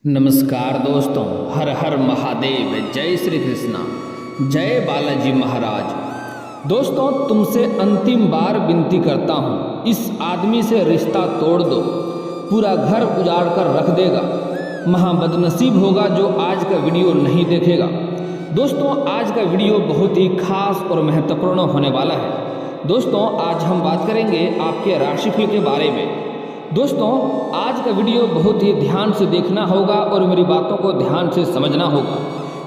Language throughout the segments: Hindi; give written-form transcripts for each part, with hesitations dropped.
नमस्कार दोस्तों, हर हर महादेव, जय श्री कृष्णा, जय बालाजी महाराज। दोस्तों, तुमसे अंतिम बार विनती करता हूँ, इस आदमी से रिश्ता तोड़ दो, पूरा घर उजाड़ कर रख देगा। महा बदनसीब होगा जो आज का वीडियो नहीं देखेगा। दोस्तों, आज का वीडियो बहुत ही खास और महत्वपूर्ण होने वाला है। दोस्तों, आज हम बात करेंगे आपके राशिफल के बारे में। दोस्तों, आज का वीडियो बहुत ही ध्यान से देखना होगा और मेरी बातों को ध्यान से समझना होगा,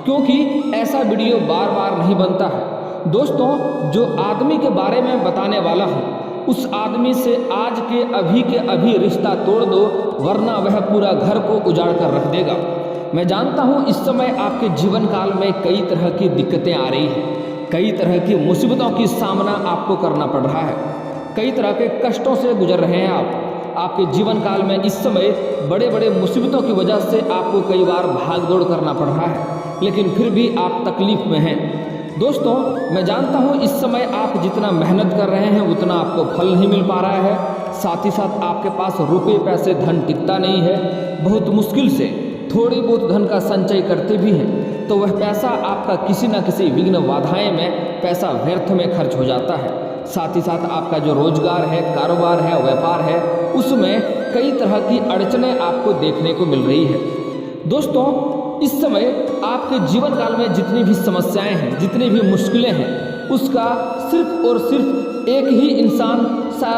क्योंकि ऐसा वीडियो बार बार नहीं बनता है। दोस्तों, जो आदमी के बारे में बताने वाला हूँ, उस आदमी से आज के अभी रिश्ता तोड़ दो, वरना वह पूरा घर को उजाड़ कर रख देगा। मैं जानता हूँ इस समय आपके जीवन काल में कई तरह की दिक्कतें आ रही हैं, कई तरह की मुसीबतों की सामना आपको करना पड़ रहा है, कई तरह के कष्टों से गुजर रहे हैं आप। आपके जीवन काल में इस समय बड़े बड़े मुसीबतों की वजह से आपको कई बार भाग दौड़ करना पड़ रहा है, लेकिन फिर भी आप तकलीफ में हैं। दोस्तों, मैं जानता हूँ इस समय आप जितना मेहनत कर रहे हैं उतना आपको फल नहीं मिल पा रहा है। साथ ही साथ आपके पास रुपये पैसे धन टिकता नहीं है। बहुत मुश्किल से थोड़ी बहुत धन का संचय करते भी हैं तो वह पैसा आपका किसी न किसी विघ्न बाधाएं में पैसा व्यर्थ में खर्च हो जाता है। साथ ही साथ आपका जो रोजगार है, कारोबार है, व्यापार है, उसमें कई तरह की अड़चनें आपको देखने को मिल रही है। दोस्तों, इस समय आपके जीवन काल में जितनी भी समस्याएं हैं, जितनी भी मुश्किलें हैं, उसका सिर्फ और सिर्फ एक ही इंसान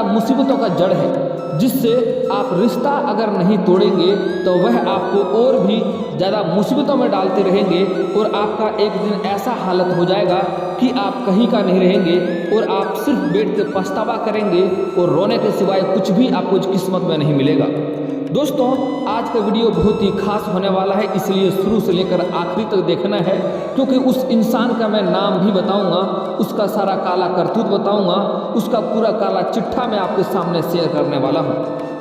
मुसीबतों का जड़ है, जिससे आप रिश्ता अगर नहीं तोड़ेंगे तो वह आपको और भी ज़्यादा मुसीबतों में डालते रहेंगे और आपका एक दिन ऐसा हालत हो जाएगा कि आप कहीं का नहीं रहेंगे और आप सिर्फ बैठ कर पछतावा करेंगे और रोने के सिवाय कुछ भी आपको किस्मत में नहीं मिलेगा। दोस्तों, आज का वीडियो बहुत ही खास होने वाला है, इसलिए शुरू से लेकर आखिरी तक देखना है, क्योंकि उस इंसान का मैं नाम भी बताऊंगा, उसका सारा काला करतूत बताऊंगा, उसका पूरा काला चिट्ठा मैं आपके सामने शेयर करने वाला हूं।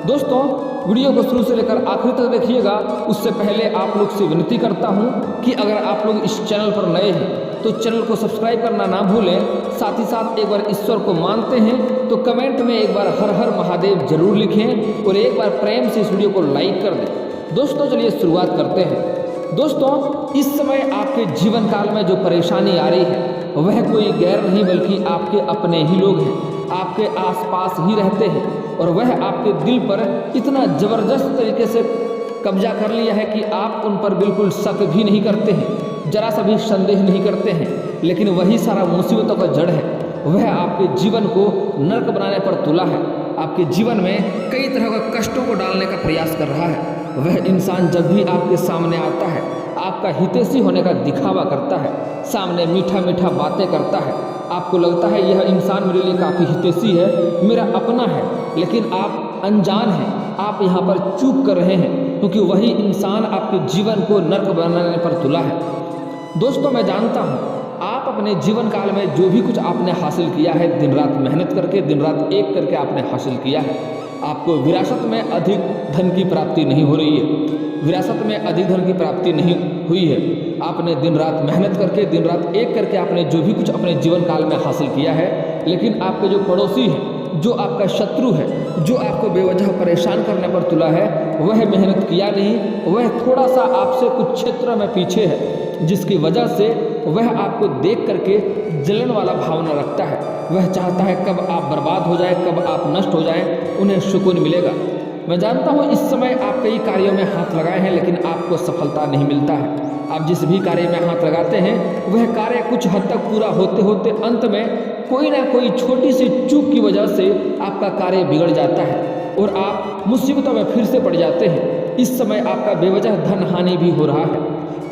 दोस्तों, वीडियो को शुरू से लेकर आखिरी तक देखिएगा। उससे पहले आप लोग से विनती करता हूं कि अगर आप लोग इस चैनल पर नए हैं तो चैनल को सब्सक्राइब करना ना भूलें। साथ ही साथ एक बार ईश्वर को मानते हैं तो कमेंट में एक बार हर हर महादेव जरूर लिखें और एक बार प्रेम से इस वीडियो को लाइक कर दें। दोस्तों, चलिए शुरुआत करते हैं। दोस्तों, इस समय आपके जीवन काल में जो परेशानी आ रही है वह कोई गैर नहीं बल्कि आपके अपने ही लोग हैं, आपके आसपास ही रहते हैं और वह आपके दिल पर इतना ज़बरदस्त तरीके से कब्जा कर लिया है कि आप उन पर बिल्कुल शक भी नहीं करते हैं, जरा सा भी संदेह नहीं करते हैं। लेकिन वही सारा मुसीबतों का जड़ है, वह आपके जीवन को नर्क बनाने पर तुला है, आपके जीवन में कई तरह के कष्टों को डालने का प्रयास कर रहा है। वह इंसान जब भी आपके सामने आता है, आपका हितैषी होने का दिखावा करता है, सामने मीठा मीठा बातें करता है, आपको लगता है यह इंसान मेरे लिए काफ़ी हितैषी है, मेरा अपना है, लेकिन आप अनजान हैं, आप यहाँ पर चूक कर रहे हैं, क्योंकि वही इंसान आपके जीवन को नर्क बनाने पर तुला है। दोस्तों, मैं जानता हूँ आप अपने जीवन काल में जो भी कुछ आपने हासिल किया है, दिन रात मेहनत करके, दिन रात एक करके आपने हासिल किया है। आपको विरासत में अधिक धन की प्राप्ति नहीं हो रही है, विरासत में अधिक धन की प्राप्ति नहीं हुई है। आपने दिन रात मेहनत करके, दिन रात एक करके आपने जो भी कुछ अपने जीवन काल में हासिल किया है, लेकिन आपके जो पड़ोसी हैं, जो आपका शत्रु है, जो आपको बेवजह परेशान करने पर तुला है, वह मेहनत किया नहीं, वह थोड़ा सा आपसे कुछ क्षेत्र में पीछे है, जिसकी वजह से वह आपको देख करके जलन वाला भावना रखता है। वह चाहता है कब आप बर्बाद हो जाए, कब आप नष्ट हो जाए, उन्हें सुकून मिलेगा। मैं जानता हूँ इस समय आप कई कार्यों में हाथ लगाए हैं, लेकिन आपको सफलता नहीं मिलता है। आप जिस भी कार्य में हाथ लगाते हैं वह कार्य कुछ हद तक पूरा होते होते अंत में कोई ना कोई छोटी सी चूक की वजह से आपका कार्य बिगड़ जाता है और आप मुसीबतों में फिर से पड़ जाते हैं। इस समय आपका बेवजह धन हानि भी हो रहा है,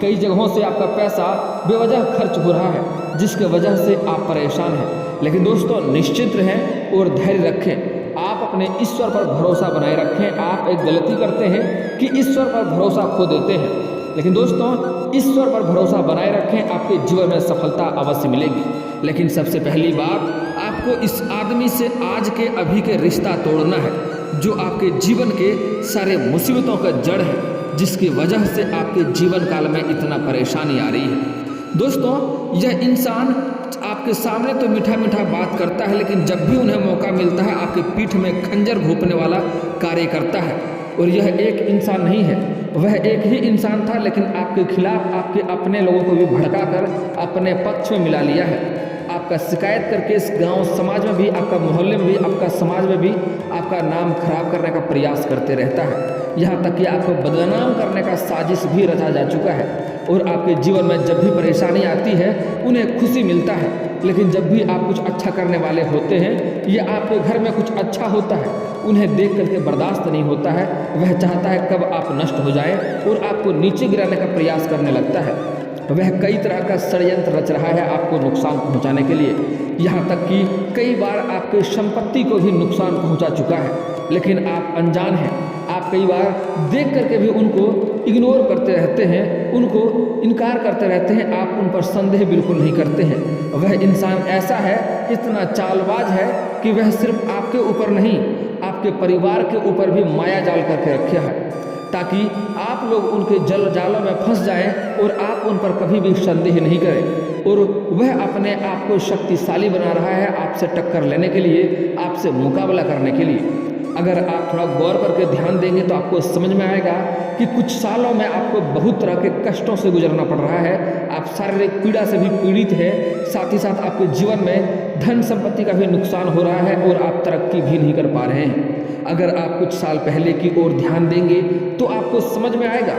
कई जगहों से आपका पैसा बेवजह खर्च हो रहा है, जिसके वजह से आप परेशान हैं। लेकिन दोस्तों, निश्चित रहें और धैर्य रखें, आप अपने ईश्वर पर भरोसा बनाए रखें। आप एक गलती करते हैं कि ईश्वर पर भरोसा खो देते हैं, लेकिन दोस्तों, ईश्वर पर भरोसा बनाए रखें, आपके जीवन में सफलता अवश्य मिलेगी। लेकिन सबसे पहली बात, आपको इस आदमी से आज के अभी के रिश्ता तोड़ना है, जो आपके जीवन के सारे मुसीबतों का जड़ है, जिसकी वजह से आपके जीवन काल में इतना परेशानी आ रही है। दोस्तों, यह इंसान आपके सामने तो मीठा मीठा बात करता है, लेकिन जब भी उन्हें मौका मिलता है आपके पीठ में खंजर घोंपने वाला कार्य करता है। और यह एक इंसान नहीं है, वह एक ही इंसान था, लेकिन आपके खिलाफ आपके अपने लोगों को भी भड़काकर अपने पक्ष में मिला लिया है। आपका शिकायत करके इस गांव समाज में भी, आपका मोहल्ले में भी, आपका समाज में भी आपका नाम खराब करने का प्रयास करते रहता है। यहाँ तक कि आपको बदनाम करने का साजिश भी रचा जा चुका है। और आपके जीवन में जब भी परेशानी आती है उन्हें खुशी मिलता है, लेकिन जब भी आप कुछ अच्छा करने वाले होते हैं या आपके घर में कुछ अच्छा होता है उन्हें देख करके बर्दाश्त नहीं होता है। वह चाहता है कब आप नष्ट हो जाएं और आपको नीचे गिराने का प्रयास करने लगता है। वह कई तरह का षड्यंत्र रच रहा है आपको नुकसान पहुंचाने के लिए। यहाँ तक कि कई बार आपके संपत्ति को भी नुकसान पहुंचा चुका है, लेकिन आप अनजान हैं। आप कई बार देख करके भी उनको इग्नोर करते रहते हैं, उनको इनकार करते रहते हैं, आप उन पर संदेह बिल्कुल नहीं करते हैं। वह इंसान ऐसा है, इतना चालबाज है कि वह सिर्फ आपके ऊपर नहीं, आपके परिवार के ऊपर भी माया जाल करके रखा है, ताकि आप लोग उनके जल जालों में फंस जाएं और आप उन पर कभी भी संदेह नहीं करें। और वह अपने आप को शक्तिशाली बना रहा है आपसे टक्कर लेने के लिए, आपसे मुकाबला करने के लिए। अगर आप थोड़ा गौर करके ध्यान देंगे तो आपको समझ में आएगा कि कुछ सालों में आपको बहुत तरह के कष्टों से गुजरना पड़ रहा है। आप शारीरिक पीड़ा से भी पीड़ित हैं, साथ ही साथ आपके जीवन में धन संपत्ति का भी नुकसान हो रहा है और आप तरक्की भी नहीं कर पा रहे हैं। अगर आप कुछ साल पहले की ओर ध्यान देंगे तो आपको समझ में आएगा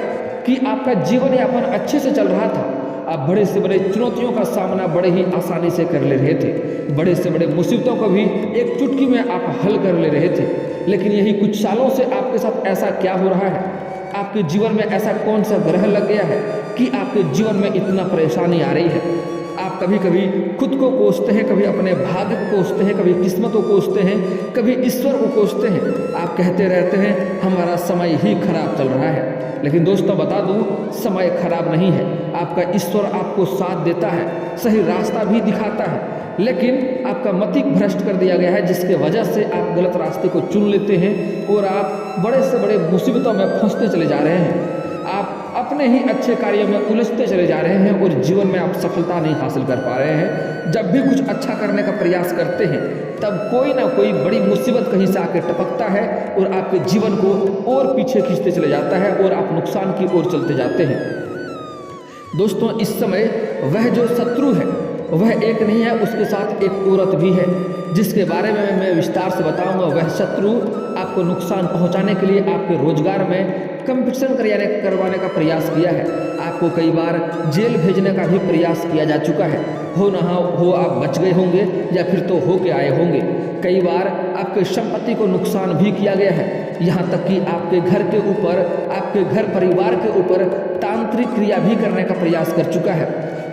कि आपका जीवन यापन अच्छे से चल रहा था। आप बड़े से बड़े चुनौतियों का सामना बड़े ही आसानी से कर ले रहे थे, बड़े से बड़े मुसीबतों को भी एक चुटकी में आप हल कर ले रहे थे। लेकिन यही कुछ सालों से आपके साथ ऐसा क्या हो रहा है? आपके जीवन में ऐसा कौन सा ग्रह लग गया है कि आपके जीवन में इतना परेशानी आ रही है? आप कभी कभी खुद को कोसते हैं, कभी अपने भाग्य को कोसते हैं, कभी किस्मत को कोसते हैं, कभी ईश्वर को कोसते हैं। आप कहते रहते हैं हमारा समय ही खराब चल रहा है। लेकिन दोस्तों बता दूं, समय खराब नहीं है। आपका ईश्वर आपको साथ देता है, सही रास्ता भी दिखाता है, लेकिन आपका मतिक भ्रष्ट कर दिया गया है, जिसके वजह से आप गलत रास्ते को चुन लेते हैं और आप बड़े से बड़े मुसीबतों में फंसते चले जा रहे हैं। आप अपने ही अच्छे कार्यों में उलझते चले जा रहे हैं और जीवन में आप सफलता नहीं हासिल कर पा रहे हैं। जब भी कुछ अच्छा करने का प्रयास करते हैं तब कोई ना कोई बड़ी मुसीबत कहीं से आके टपकता है और आपके जीवन को और पीछे खींचते चले जाता है और आप नुकसान की ओर चलते जाते हैं। दोस्तों इस समय वह जो शत्रु है वह एक नहीं है, उसके साथ एक औरत भी है, जिसके बारे में मैं विस्तार से बताऊंगा। वह शत्रु आपको नुकसान पहुंचाने के लिए आपके रोजगार में कंपटीशन करवाने का प्रयास किया है। आपको कई बार जेल भेजने का भी प्रयास किया जा चुका है। हो ना हो आप बच गए होंगे या फिर तो हो के आए होंगे। कई बार आपके संपत्ति को नुकसान भी किया गया है। यहाँ तक कि आपके घर के ऊपर, आपके घर परिवार के ऊपर तांत्रिक क्रिया भी करने का प्रयास कर चुका है।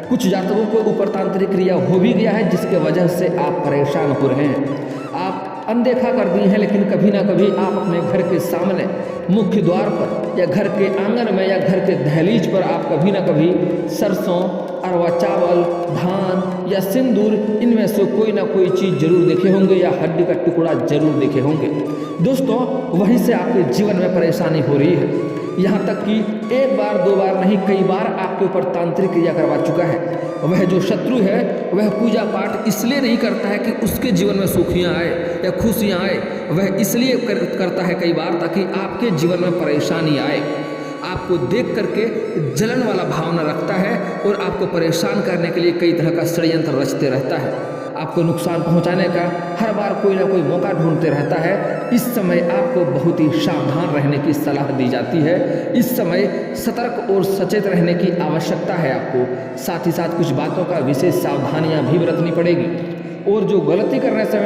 कुछ जातकों के ऊपर तांत्रिक क्रिया हो भी गया है, जिसके वजह से आप परेशान हो रहे हैं। आप अनदेखा कर दिए हैं, लेकिन कभी ना कभी आप अपने घर के सामने मुख्य द्वार पर या घर के आंगन में या घर के दहलीज पर आप कभी ना कभी सरसों, अरवा चावल, धान या सिंदूर, इनमें से कोई ना कोई चीज़ जरूर देखे होंगे या हड्डी का टुकड़ा जरूर देखे होंगे। दोस्तों वहीं से आपके जीवन में परेशानी हो रही है। यहाँ तक कि एक बार दो बार नहीं, कई बार आपके ऊपर तांत्रिक क्रिया करवा चुका है। वह जो शत्रु है वह पूजा पाठ इसलिए नहीं करता है कि उसके जीवन में सुखियाँ आए या खुशियाँ आए, वह इसलिए करता है कई बार ताकि आपके जीवन में परेशानी आए। आपको देख करके जलन वाला भावना रखता है और आपको परेशान करने के लिए कई तरह का षड्यंत्र रचते रहता है। आपको नुकसान पहुंचाने का हर बार कोई ना कोई मौका ढूंढते रहता है। इस समय आपको बहुत ही सावधान रहने की सलाह दी जाती है। इस समय सतर्क और सचेत रहने की आवश्यकता है आपको। साथ ही साथ कुछ बातों का विशेष सावधानियां भी बरतनी पड़ेगी। और जो गलती करने से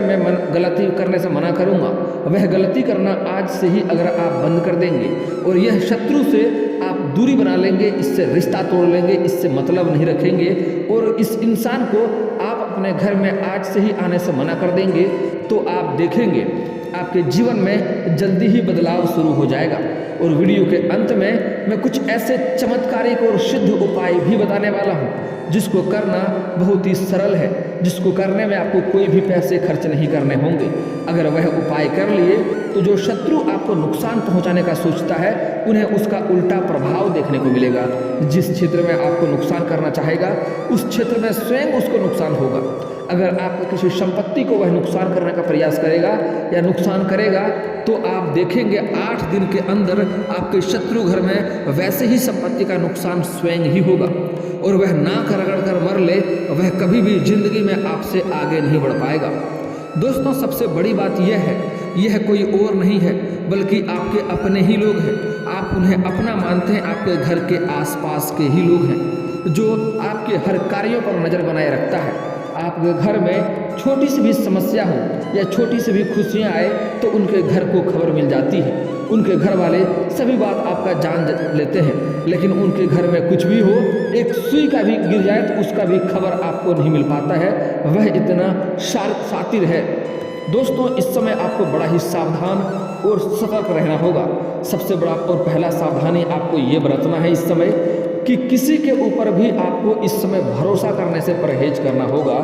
गलती करने से मना करूंगा, वह गलती करना आज से ही अगर आप बंद कर देंगे और यह शत्रु से आप दूरी बना लेंगे, इससे रिश्ता तोड़ लेंगे, इससे मतलब नहीं रखेंगे और इस इंसान को आप अपने घर में आज से ही आने से मना कर देंगे, तो आप देखेंगे आपके जीवन में जल्दी ही बदलाव शुरू हो जाएगा। और वीडियो के अंत में मैं कुछ ऐसे चमत्कारिक और सिद्ध उपाय भी बताने वाला हूँ, जिसको करना बहुत ही सरल है, जिसको करने में आपको कोई भी पैसे खर्च नहीं करने होंगे। अगर वह उपाय कर लिए तो जो शत्रु आपको नुकसान पहुंचाने का सोचता है उन्हें उसका उल्टा प्रभाव देखने को मिलेगा। जिस क्षेत्र में आपको नुकसान करना चाहेगा उस क्षेत्र में स्वयं उसको नुकसान होगा। अगर आपको किसी संपत्ति को वह नुकसान करने का प्रयास करेगा या नुकसान करेगा तो आप देखेंगे 8 दिन के अंदर आपके शत्रु घर में वैसे ही संपत्ति का नुकसान स्वयं ही होगा और वह नाक रगड़ कर मर ले, वह कभी भी जिंदगी में आपसे आगे नहीं बढ़ पाएगा। दोस्तों, सबसे बड़ी बात यह कोई और नहीं है बल्कि आपके अपने ही लोग हैं। आप उन्हें अपना मानते हैं, आपके घर के आसपास के ही लोग हैं जो आपके हर कार्यों पर नज़र बनाए रखता है। आपके घर में छोटी सी भी समस्या हो या छोटी सी भी खुशियाँ आए तो उनके घर को खबर मिल जाती है। उनके घर वाले सभी बात आपका जान लेते हैं, लेकिन उनके घर में कुछ भी हो, एक सुई का भी गिर जाए तो उसका भी खबर आपको नहीं मिल पाता है। वह इतना शातिर है। दोस्तों, इस समय आपको बड़ा ही सावधान और सतर्क रहना होगा। सबसे बड़ा और पहला सावधानी आपको ये बरतना है इस समय कि किसी के ऊपर भी आपको इस समय भरोसा करने से परहेज करना होगा।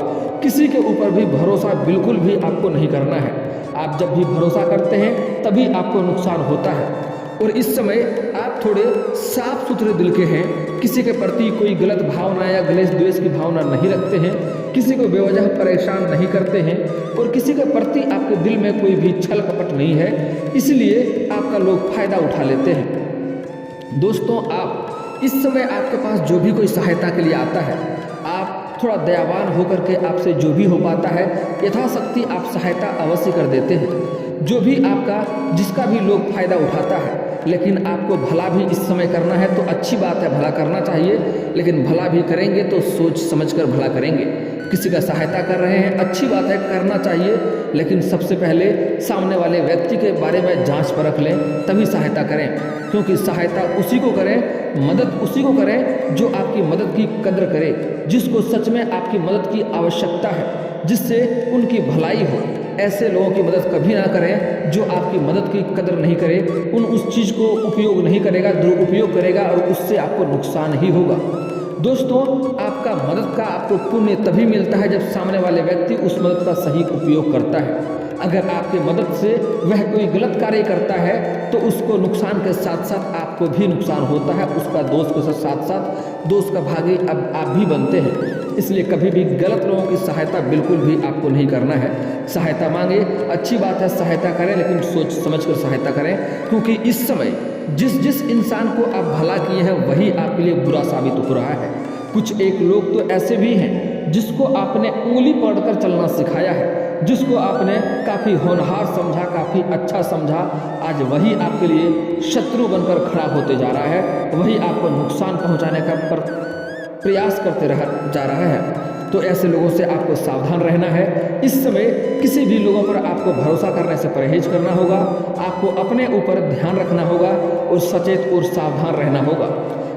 किसी के ऊपर भी भरोसा बिल्कुल भी आपको नहीं करना है। आप जब भी भरोसा करते हैं तभी आपको नुकसान होता है। और इस समय आप थोड़े साफ सुथरे दिल के हैं, किसी के प्रति कोई गलत भावना या गलेश द्वेष की भावना नहीं रखते हैं, किसी को बेवजह परेशान नहीं करते हैं और किसी के प्रति आपके दिल में कोई भी छल कपट नहीं है, इसलिए आपका लोग फायदा उठा लेते हैं। दोस्तों, आप इस समय आपके पास जो भी कोई सहायता के लिए आता है, आप थोड़ा दयावान होकर के आपसे जो भी हो पाता है यथाशक्ति आप सहायता अवश्य कर देते हैं। जो भी आपका जिसका भी लोग फायदा उठाता है, लेकिन आपको भला भी इस समय करना है तो अच्छी बात है, भला करना चाहिए, लेकिन भला भी करेंगे तो सोच समझकर भला करेंगे। किसी का सहायता कर रहे हैं, अच्छी बात है, करना चाहिए, लेकिन सबसे पहले सामने वाले व्यक्ति के बारे में जांच परख लें तभी सहायता करें, क्योंकि सहायता उसी को करें, मदद उसी को करें जो आपकी मदद की कद्र करे, जिसको सच में आपकी मदद की आवश्यकता है, जिससे उनकी भलाई हो। ऐसे लोगों की मदद कभी ना करें जो आपकी मदद की कदर नहीं करे, उस चीज़ को उपयोग नहीं करेगा, दुरुपयोग करेगा और उससे आपको नुकसान ही होगा। दोस्तों, आपका मदद का आपको पुण्य तभी मिलता है जब सामने वाले व्यक्ति उस मदद का सही उपयोग करता है। अगर आपकी मदद से वह कोई गलत कार्य करता है तो उसको नुकसान के साथ साथ आपको भी नुकसान होता है, उसका दोस्त के साथ साथ दोस्त का भागी अब आप भी बनते हैं। इसलिए कभी भी गलत लोगों की सहायता बिल्कुल भी आपको नहीं करना है। सहायता मांगे, अच्छी बात है, सहायता करें, लेकिन सोच समझ कर सहायता करें, क्योंकि इस समय जिस इंसान को आप भला किए हैं वही आपके लिए बुरा साबित हो रहा है। कुछ एक लोग तो ऐसे भी हैं जिसको आपने उंगली पकड़कर चलना सिखाया है, जिसको आपने काफ़ी होनहार समझा, काफ़ी अच्छा समझा, आज वही आपके लिए शत्रु बनकर खड़ा होते जा रहा है, वही आपको नुकसान पहुंचाने का प्रयास करते जा रहा है। तो ऐसे लोगों से आपको सावधान रहना है। इस समय किसी भी लोगों पर आपको भरोसा करने से परहेज करना होगा, आपको अपने ऊपर ध्यान रखना होगा और सचेत और सावधान रहना होगा।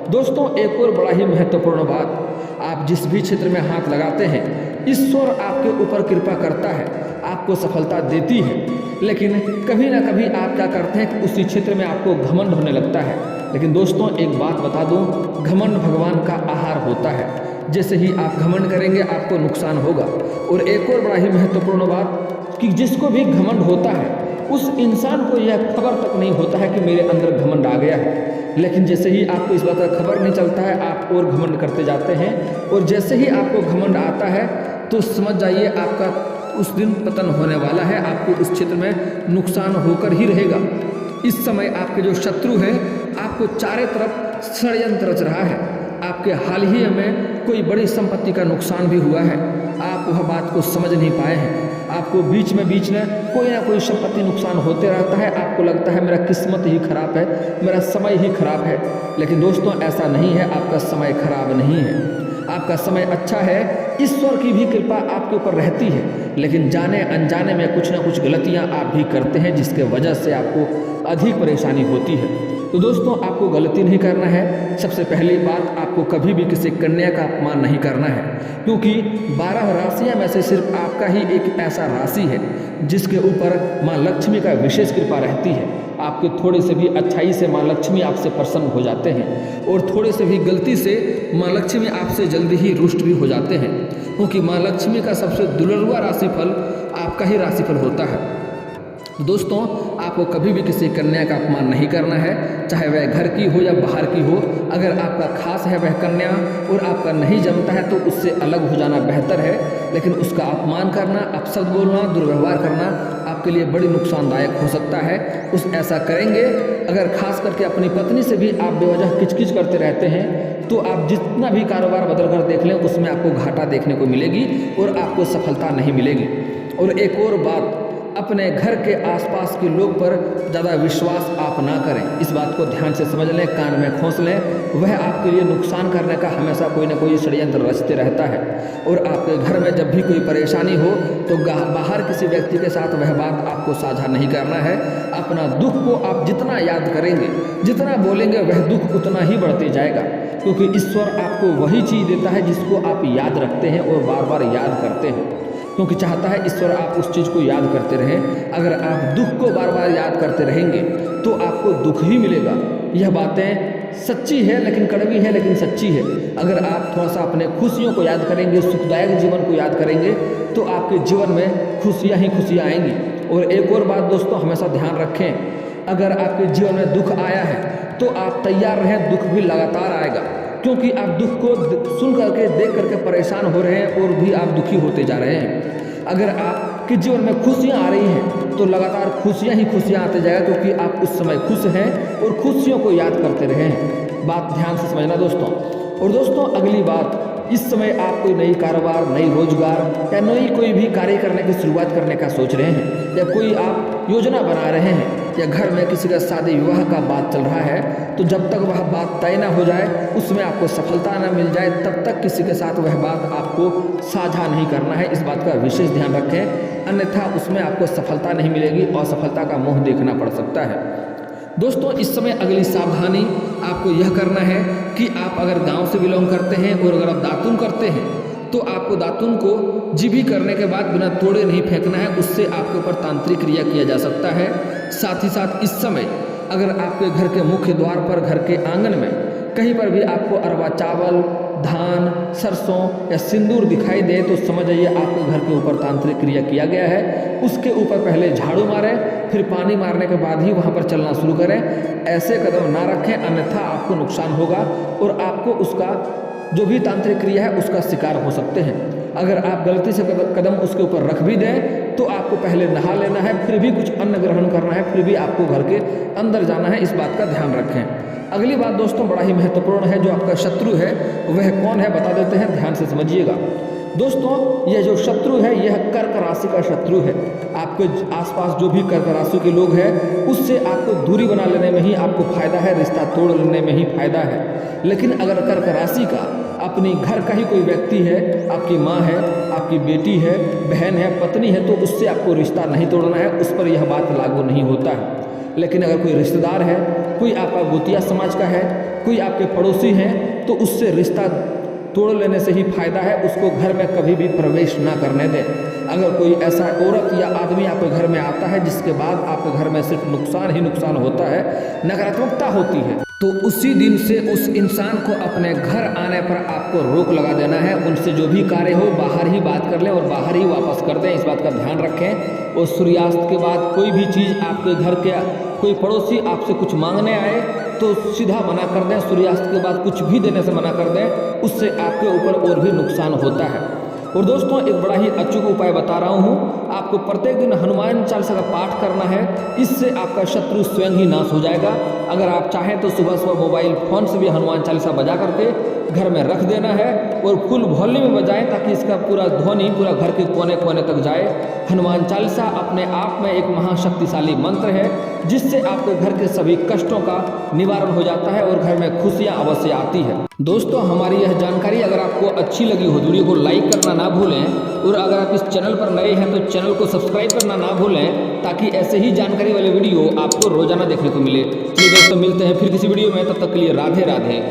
दोस्तों, एक और बड़ा ही महत्वपूर्ण बात, आप जिस भी क्षेत्र में हाथ लगाते हैं ईश्वर आपके ऊपर कृपा करता है, आपको सफलता देती है, लेकिन कभी ना कभी आप क्या करते हैं कि उसी क्षेत्र में आपको घमंड होने लगता है। लेकिन दोस्तों, एक बात बता दूं, घमंड भगवान का आहार होता है। जैसे ही आप घमंड करेंगे आपको नुकसान होगा। और एक और बड़ा ही महत्वपूर्ण बात कि जिसको भी घमंड होता है उस इंसान को यह खबर तक नहीं होता है कि मेरे अंदर घमंड आ गया है, लेकिन जैसे ही आपको इस बात का खबर नहीं चलता है आप और घमंड करते जाते हैं, और जैसे ही आपको घमंड आता है तो समझ जाइए आपका उस दिन पतन होने वाला है, आपको उस क्षेत्र में नुकसान होकर ही रहेगा। इस समय आपके जो शत्रु हैं आपको चारों तरफ षड्यंत्र रच रहा है। आपके हाल ही में कोई बड़ी संपत्ति का नुकसान भी हुआ है, आप वह बात को समझ नहीं पाए हैं। आपको बीच में कोई ना कोई संपत्ति नुकसान होते रहता है, आपको लगता है मेरा किस्मत ही खराब है, मेरा समय ही खराब है, लेकिन दोस्तों ऐसा नहीं है, आपका समय खराब नहीं है, आपका समय अच्छा है। ईश्वर की भी कृपा आपके ऊपर रहती है, लेकिन जाने अनजाने में कुछ ना कुछ गलतियां आप भी करते हैं जिसके वजह से आपको अधिक परेशानी होती है। तो दोस्तों, आपको गलती नहीं करना है। सबसे पहली बात, आपको कभी भी किसी कन्या का अपमान नहीं करना है, क्योंकि 12 राशियां में से सिर्फ आपका ही एक ऐसा राशि है जिसके ऊपर माँ लक्ष्मी का विशेष कृपा रहती है। आपके थोड़े से भी अच्छाई से माँ लक्ष्मी आपसे प्रसन्न हो जाते हैं, और थोड़े से भी गलती से माँ लक्ष्मी आपसे जल्दी ही रुष्ट भी हो जाते हैं, क्योंकि माँ लक्ष्मी का सबसे दुलरुआ राशिफल आपका ही राशिफल होता है। तो दोस्तों आपको कभी भी किसी कन्या का अपमान नहीं करना है, चाहे वह घर की हो या बाहर की हो। अगर आपका खास है वह कन्या और आपका नहीं जमता है तो उससे अलग हो जाना बेहतर है, लेकिन उसका अपमान करना, अपशब्द बोलना, दुर्व्यवहार करना आपके लिए बड़ी नुकसानदायक हो सकता है। उस ऐसा करेंगे अगर खास करके अपनी पत्नी से भी आप बेवजह किचकिच करते रहते हैं तो आप जितना भी कारोबार बदल कर देख लें उसमें आपको घाटा देखने को मिलेगी और आपको सफलता नहीं मिलेगी। और एक और बात, अपने घर के आसपास के लोग पर ज़्यादा विश्वास आप ना करें। इस बात को ध्यान से समझ लें, कान में खोस लें। वह आपके लिए नुकसान करने का हमेशा कोई ना कोई षड्यंत्र रचते रहता है। और आपके घर में जब भी कोई परेशानी हो तो बाहर किसी व्यक्ति के साथ वह बात आपको साझा नहीं करना है। अपना दुख को आप जितना याद करेंगे, जितना बोलेंगे, वह दुख उतना ही बढ़ते जाएगा, क्योंकि ईश्वर आपको वही चीज़ देता है जिसको आप याद रखते हैं और बार बार याद करते हैं, क्योंकि चाहता है ईश्वर आप उस चीज़ को याद करते रहें। अगर आप दुख को बार बार याद करते रहेंगे तो आपको दुख ही मिलेगा। यह बातें सच्ची है, लेकिन कड़वी है, लेकिन सच्ची है। अगर आप थोड़ा सा अपने खुशियों को याद करेंगे, सुखदायक जीवन को याद करेंगे तो आपके जीवन में खुशियाँ ही खुशियाँ आएंगी। और एक और बात दोस्तों, हमेशा ध्यान रखें, अगर आपके जीवन में दुख आया है तो आप तैयार रहें, दुख भी लगातार आएगा, क्योंकि आप दुख को सुन करके, देख करके परेशान हो रहे हैं और भी आप दुखी होते जा रहे हैं। अगर आपके जीवन में खुशियाँ आ रही हैं तो लगातार खुशियाँ ही खुशियाँ आते जाएगा, क्योंकि आप उस समय खुश हैं और खुशियों को याद करते रहे हैं। बात ध्यान से समझना दोस्तों। और दोस्तों अगली बात, इस समय आप कोई नई कारोबार, नई रोजगार या नई कोई भी कार्य करने की शुरुआत करने का सोच रहे हैं, या कोई आप योजना बना रहे हैं, या घर में किसी का शादी विवाह का बात चल रहा है, तो जब तक वह बात तय ना हो जाए, उसमें आपको सफलता ना मिल जाए, तब तक किसी के साथ वह बात आपको साझा नहीं करना है। इस बात का विशेष ध्यान रखें, अन्यथा उसमें आपको सफलता नहीं मिलेगी, असफलता का मुंह देखना पड़ सकता है। दोस्तों इस समय अगली सावधानी आपको यह करना है कि आप अगर गांव से बिलोंग करते हैं और अगर आप दातुन करते हैं तो आपको दातुन को जीभी करने के बाद बिना तोड़े नहीं फेंकना है, उससे आपके ऊपर तांत्रिक क्रिया किया जा सकता है। साथ ही साथ इस समय अगर आपके घर के मुख्य द्वार पर, घर के आंगन में कहीं पर भी आपको अरवा चावल, धान, सरसों या सिंदूर दिखाई दे तो समझ जाइए आपके घर के ऊपर तांत्रिक क्रिया किया गया है। उसके ऊपर पहले झाड़ू मारें, फिर पानी मारने के बाद ही वहाँ पर चलना शुरू करें। ऐसे कदम ना रखें, अन्यथा आपको नुकसान होगा और आपको उसका जो भी तांत्रिक क्रिया है उसका शिकार हो सकते हैं। अगर आप गलती से कदम उसके ऊपर रख भी दें तो आपको पहले नहा लेना है, फिर भी कुछ अन्न ग्रहण करना है, फिर भी आपको घर के अंदर जाना है। इस बात का ध्यान रखें। अगली बात दोस्तों बड़ा ही महत्वपूर्ण है, जो आपका शत्रु है वह कौन है बता देते हैं, ध्यान से समझिएगा। दोस्तों यह जो शत्रु है यह कर्क राशि का शत्रु है। आपके आसपास जो भी कर्क राशि के लोग हैं उससे आपको दूरी बना लेने में ही आपको फायदा है, रिश्ता तोड़ लेने में ही फायदा है। लेकिन अगर कर्क राशि का अपनी घर का ही कोई व्यक्ति है, आपकी माँ है, आपकी बेटी है, बहन है, पत्नी है, तो उससे आपको रिश्ता नहीं तोड़ना है, उस पर यह बात लागू नहीं होता है। लेकिन अगर कोई रिश्तेदार है, कोई आपका गोतिया समाज का है, कोई आपके पड़ोसी हैं, तो उससे रिश्ता तोड़ लेने से ही फायदा है। उसको घर में कभी भी प्रवेश ना करने दें। अगर कोई ऐसा औरत या आदमी आपके घर में आता है जिसके बाद आपके घर में सिर्फ नुकसान ही नुकसान होता है, नकारात्मकता होती है, तो उसी दिन से उस इंसान को अपने घर आने पर आपको रोक लगा देना है। उनसे जो भी कार्य हो बाहर ही बात कर लें और बाहर ही वापस कर दें। इस बात का ध्यान रखें। और सूर्यास्त के बाद कोई भी चीज़ आपके घर के कोई पड़ोसी आपसे कुछ मांगने आए तो सीधा मना कर दें। सूर्यास्त के बाद कुछ भी देने से मना कर दें, उससे आपके ऊपर और भी नुकसान होता है। और दोस्तों एक बड़ा ही अचूक उपाय बता रहा हूँ, आपको प्रत्येक दिन हनुमान चालीसा का पाठ करना है। इससे आपका शत्रु स्वयं ही नाश हो जाएगा। अगर आप चाहें तो सुबह सुबह मोबाइल फ़ोन से भी हनुमान चालीसा बजा करके घर में रख देना है और फुल वॉल्यूम में बजाएं, ताकि इसका पूरा ध्वनि पूरा घर के कोने कोने तक जाए। हनुमान चालीसा अपने आप में एक महाशक्तिशाली मंत्र है, जिससे आपके घर के सभी कष्टों का निवारण हो जाता है और घर में खुशियां अवश्य आती है। दोस्तों हमारी यह जानकारी अगर आपको अच्छी लगी हो, वीडियो को लाइक करना ना भूलें, और अगर आप इस चैनल पर नए हैं तो चैनल को सब्सक्राइब करना ना भूलें, ताकि ऐसे ही जानकारी वाले वीडियो आपको रोजाना देखने को मिले। चलिए दोस्तों मिलते हैं फिर किसी वीडियो में, तब तक के लिए राधे राधे।